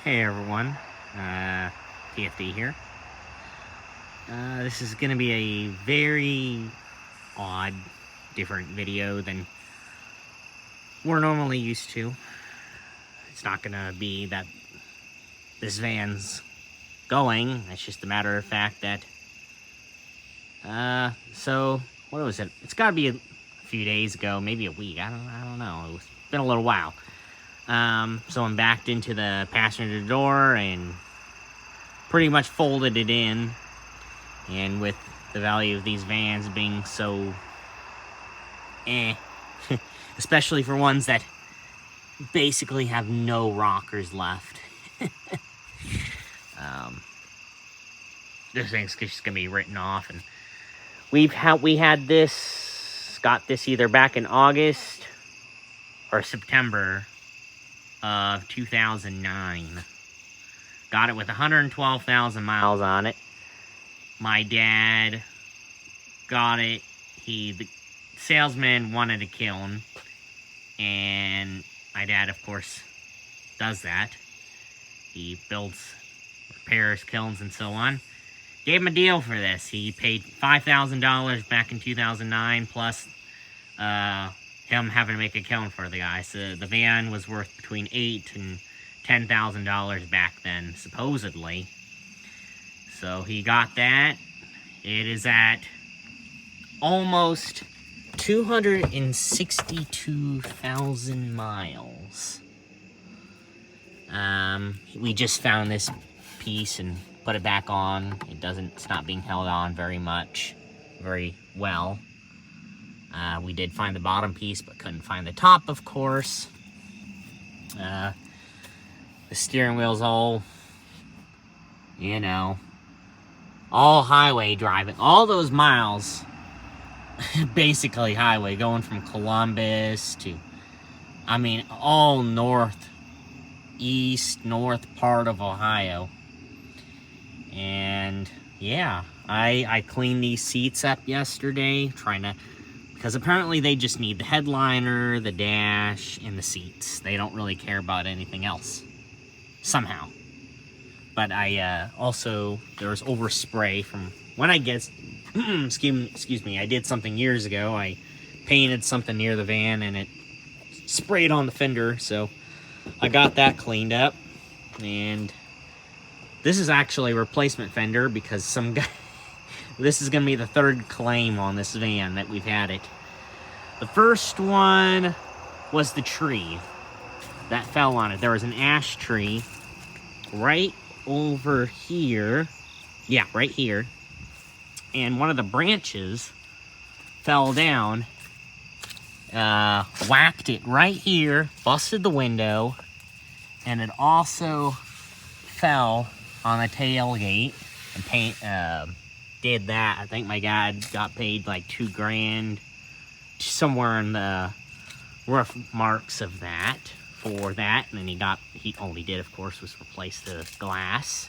Hey everyone, T.F.D here. This is going to be a very odd, different video than we're normally used to. It's not going to be that this van's going, it's just a matter of fact that, so, what was it? It's got to be a few days ago, maybe a week, I don't know, it's been a little while. So I'm backed into the passenger door and pretty much folded it in. And with the value of these vans being so especially for ones that basically have no rockers left. This thing's just gonna be written off, and we got this either back in August or September of 2009. Got it with 112,000 miles on it. My dad got it. The salesman wanted to kill him. And my dad, of course, does that. He builds, repairs, kilns, and so on. Gave him a deal for this. He paid $5,000 back in 2009, plus him having to make a kiln for the guy. So the van was worth between $8,000 and $10,000 back then, supposedly. So he got that. It is at almost 262,000 miles. We just found this piece and put it back on. It's not being held on very well. We did find the bottom piece, but couldn't find the top, of course. The steering wheel's all, all highway driving. All those miles, basically highway, going from Columbus to, all north part of Ohio. And, yeah, I cleaned these seats up yesterday, because apparently they just need the headliner, the dash, and the seats. They don't really care about anything else, somehow. But there was overspray from when I guess, excuse me, I did something years ago. I painted something near the van and it sprayed on the fender, so I got that cleaned up. And this is actually a replacement fender because some guy, this is going to be the third claim on this van that we've had it. The first one was the tree that fell on it. There was an ash tree right over here. Yeah, right here. And one of the branches fell down, whacked it right here, busted the window, and it also fell on the tailgate and did that. I think my dad got paid like $2,000, somewhere in the rough marks of that, for that. And then all he did, of course, was replace the glass.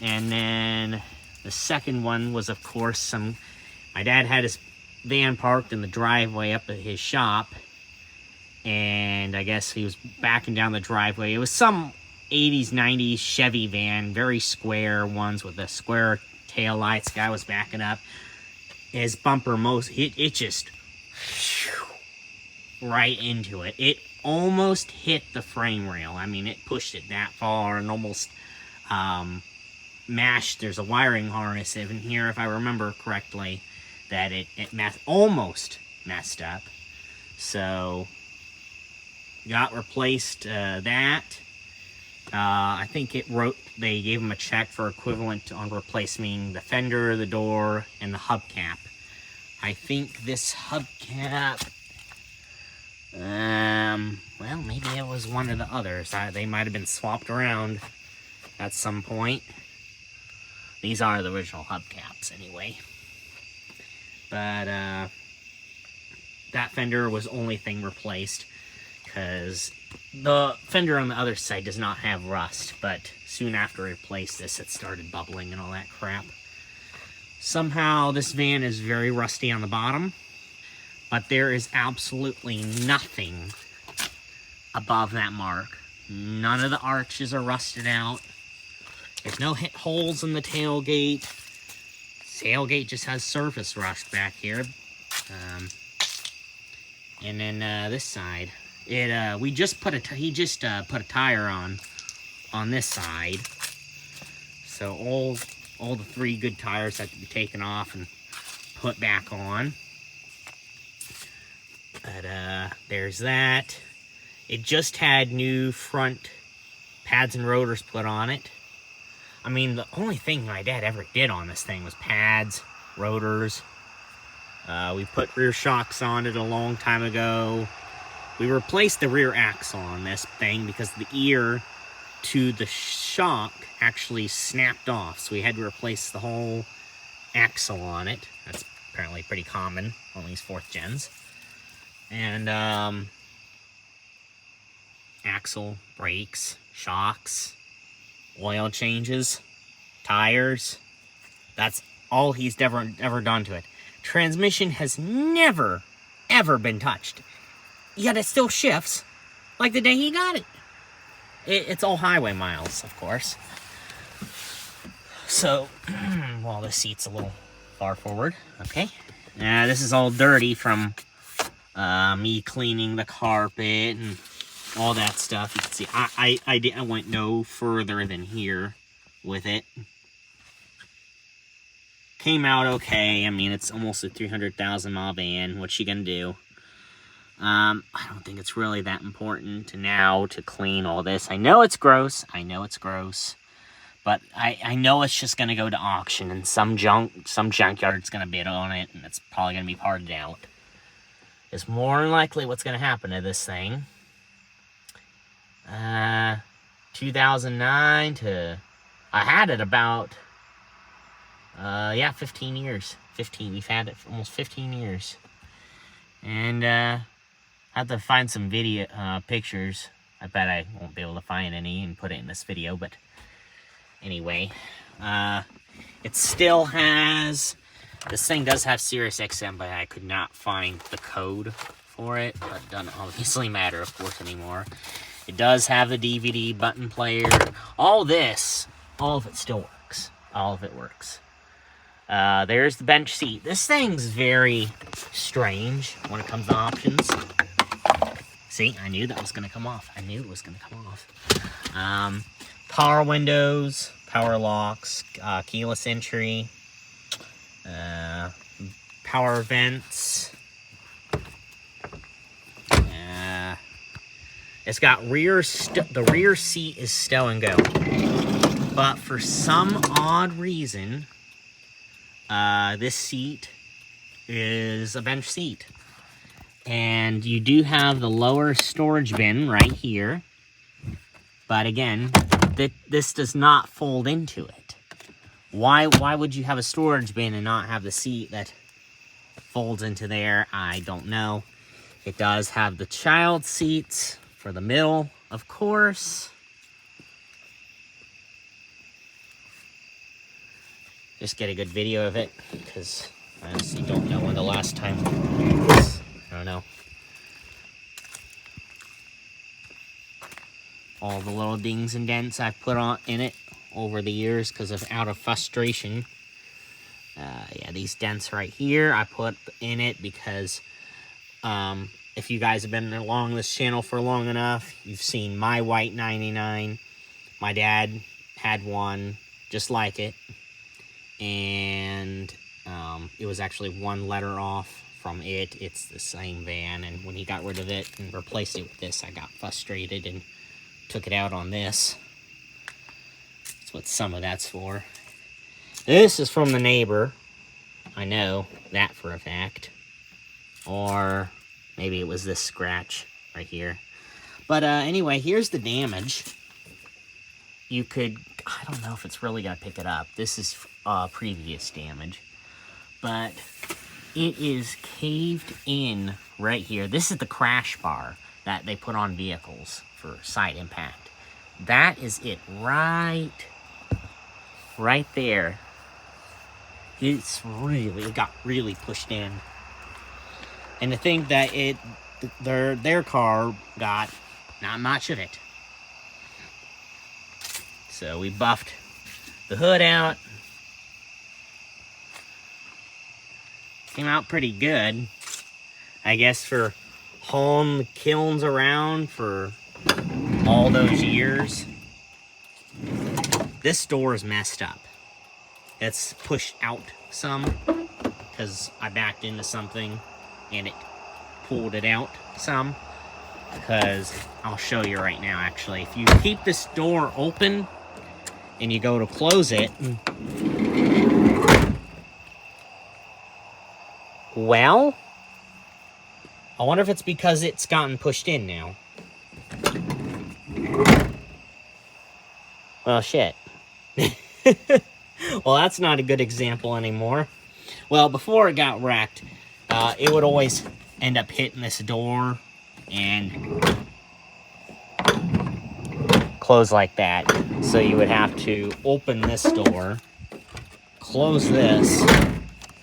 And then the second one was, of course, my dad had his van parked in the driveway up at his shop, and I guess he was backing down the driveway. It was some 80s, 90s Chevy van, very square ones with the square tail lights. Guy was backing up. His bumper, it just right into it. It almost hit the frame rail. It pushed it that far and almost mashed. There's a wiring harness in here, if I remember correctly, that it almost messed up. So got replaced that. I think they gave him a check for equivalent on replacing the fender, the door, and the hubcap. I think this hubcap, well, maybe it was one of the others. They might have been swapped around at some point. These are the original hubcaps anyway. But, that fender was the only thing replaced, because the fender on the other side does not have rust, but soon after I replaced this, it started bubbling and all that crap. Somehow, this van is very rusty on the bottom, but there is absolutely nothing above that mark. None of the arches are rusted out. There's no holes in the tailgate. Tailgate just has surface rust back here. And then this side, we just put he just put a tire on this side. So all the 3 good tires have to be taken off and put back on. But there's that. It just had new front pads and rotors put on it. I mean, the only thing my dad ever did on this thing was pads, rotors. We put rear shocks on it a long time ago. We replaced the rear axle on this thing because the ear to the shock actually snapped off. So we had to replace the whole axle on it. That's apparently pretty common on these 4th gens. And axle, brakes, shocks, oil changes, tires. That's all he's ever done to it. Transmission has never, ever been touched. Yet it still shifts like the day he got it. It's all highway miles, of course. So, well, this seat's a little far forward. Okay. This is all dirty from me cleaning the carpet and all that stuff. You can see I went no further than here with it. Came out okay. I mean, it's almost a 300,000 mile van. What's she gonna do? I don't think it's really that important now to clean all this. I know it's gross. But I know it's just gonna go to auction, and some junkyard's gonna bid on it, and it's probably gonna be parted out. It's more than likely what's gonna happen to this thing. 2009 to... I had it about... 15 years. We've had it for almost 15 years. And, I have to find some video, pictures. I bet I won't be able to find any and put it in this video, but anyway. It still has... This thing does have Sirius XM, but I could not find the code for it. But it doesn't obviously matter, of course, anymore. It does have the DVD button player. All of it still works. All of it works. There's the bench seat. This thing's very strange when it comes to options. See, I knew that was going to come off. Power windows, power locks, keyless entry, power vents. It's got the rear seat is stow and go. But for some odd reason, this seat is a bench seat. And you do have the lower storage bin right here. But again, this does not fold into it. Why would you have a storage bin and not have the seat that folds into there? I don't know. It does have the child seats for the middle, of course. Just get a good video of it, because I honestly don't know when the last time was. I don't know. All the little dings and dents I've put on in it over the years because out of frustration. Yeah, these dents right here I put in it because if you guys have been along this channel for long enough, you've seen my white 99. My dad had one just like it. And it was actually one letter off from it. It's the same van, and when he got rid of it and replaced it with this, I got frustrated and took it out on this. That's what some of that's for. This is from the neighbor. I know that for a fact. Or maybe it was this scratch right here. But anyway, here's the damage. You could... I don't know if it's really going to pick it up. This is previous damage. But it is caved in right here. This is the crash bar that they put on vehicles for side impact. That is it right there. It got really pushed in. And to think that their car got not much of it. So we buffed the hood out. Came out pretty good. I guess for hauling the kilns around for all those years. This door is messed up. It's pushed out some because I backed into something and it pulled it out some. Because I'll show you right now, actually. If you keep this door open and you go to close it, well, I wonder if it's because it's gotten pushed in now. Well, shit. Well, that's not a good example anymore. Well, before it got wrecked, it would always end up hitting this door and close like that. So you would have to open this door, close this,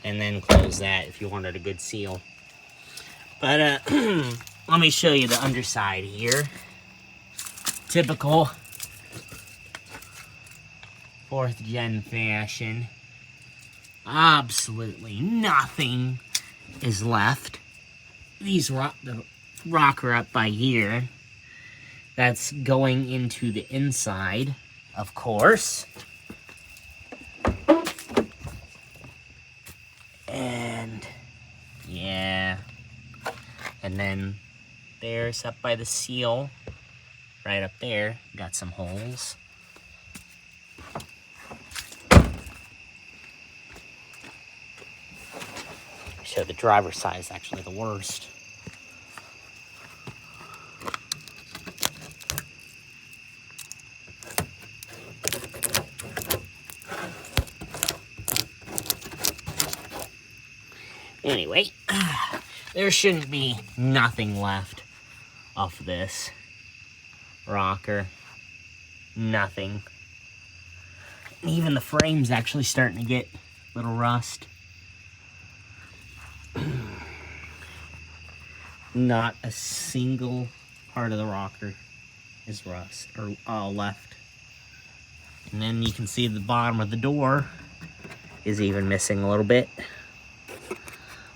and then close that if you wanted a good seal. But let me show you the underside here. Typical 4th gen fashion. Absolutely nothing is left. These the rocker up by here. That's going into the inside, of course. And yeah. And then there's up by the seal, right up there, got some holes. Show the driver's side is actually the worst. Anyway, there shouldn't be nothing left off this rocker. Nothing. And even the frame's actually starting to get a little rust. Not a single part of the rocker is rust or left. And then you can see the bottom of the door is even missing a little bit.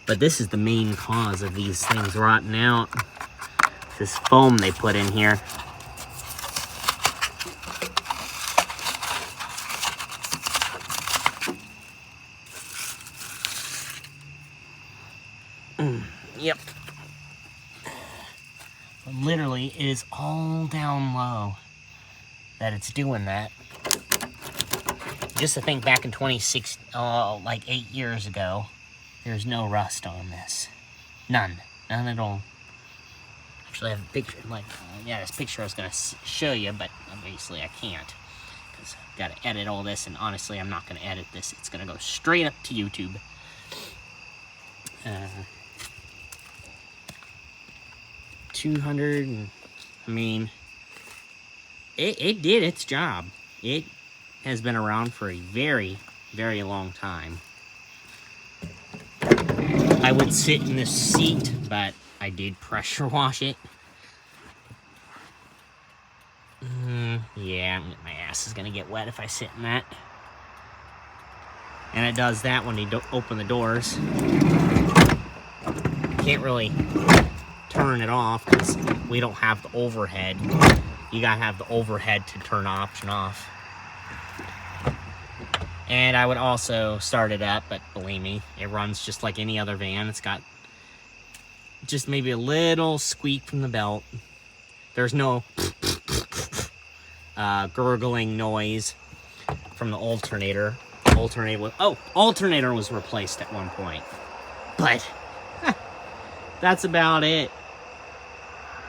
But this is the main cause of these things rotting out. This foam they put in here. Yep. Literally, it is all down low that it's doing that. Just to think back in 26, like 8 years ago, there's no rust on this. None. None at all. Actually, I have a picture, like, yeah, this picture I was going to show you, but obviously I can't. Because I've got to edit all this, and honestly, I'm not going to edit this. It's going to go straight up to YouTube. 200, and, I mean, it did its job. It has been around for a very, very long time. I would sit in this seat, but I did pressure wash it. Yeah, my ass is gonna get wet if I sit in that. And it does that when you don't open the doors. Can't really turn it off because we don't have the overhead. You gotta have the overhead to turn the option off. And I would also start it up, but believe me, it runs just like any other van. It's got just maybe a little squeak from the belt. There's no gurgling noise from the alternator. Alternator was replaced at one point. But that's about it.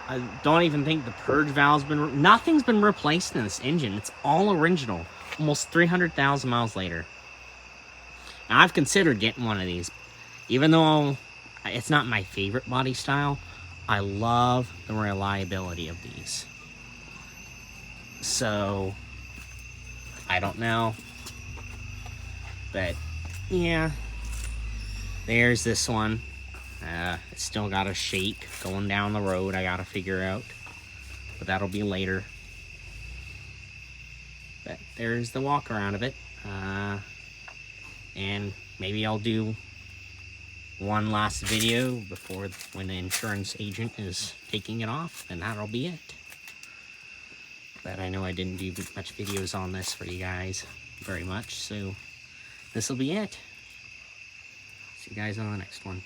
I don't even think the purge valve's been... Nothing's been replaced in this engine. It's all original. Almost 300,000 miles later. Now, I've considered getting one of these. Even though it's not my favorite body style, I love the reliability of these. So, I don't know. But, yeah. There's this one. It's still got a shake going down the road I gotta figure out. But that'll be later. But there's the walk around of it. And maybe I'll do one last video before when the insurance agent is taking it off, and that'll be it. But I know I didn't do much videos on this for you guys very much, so this will be it. See you guys on the next one.